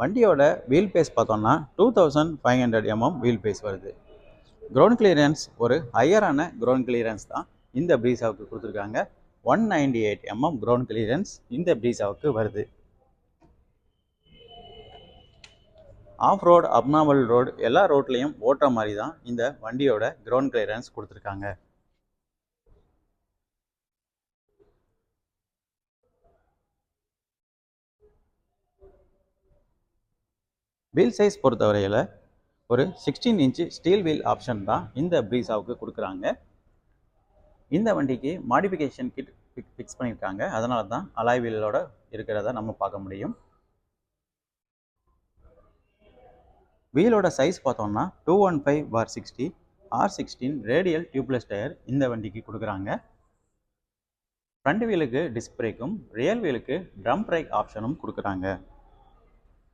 வண்டியோட wheel base பார்த்தோம்னா 2500 wheel base வருது. கிரவுண்ட் கிளியரன்ஸ் ஒரு ஹையரான கிரவுண்ட் கிளியரன்ஸ் தான் இந்த ப்ரீஸாவுக்கு கொடுத்துருக்காங்க. 198 கிரவுண்ட் கிளியரன்ஸ் இந்த ப்ரீஸாவுக்கு வருது. ஆஃப் ரோடு, அப்நார்மல் ரோடு எல்லா ரோட்லேயும் ஓட்டுற மாதிரி தான் இந்த வண்டியோட கிரவுண்ட் கிளியரன்ஸ் கொடுத்துருக்காங்க. வீல் சைஸ் பொறுத்தவரையில் ஒரு 16 இன்ச்சு ஸ்டீல் வீல் ஆப்ஷன் தான் இந்த ப்ரீஸாவுக்கு கொடுக்குறாங்க. இந்த வண்டிக்கு மாடிஃபிகேஷன் கிட் ஃபிக்ஸ் பண்ணியிருக்காங்க. அதனால தான் அலாய் வீலோட இருக்கிறத நம்ம பார்க்க முடியும். வீலோட சைஸ் பார்த்தோம்னா 215/60 R16 ரேடியல் டியூப்லெஸ் டயர் இந்த வண்டிக்கு கொடுக்குறாங்க. ஃப்ரண்ட் வீலுக்கு டிஸ்க் பிரேக்கும் ரியல் வீலுக்கு ட்ரம் பிரேக் ஆப்ஷனும் கொடுக்குறாங்க.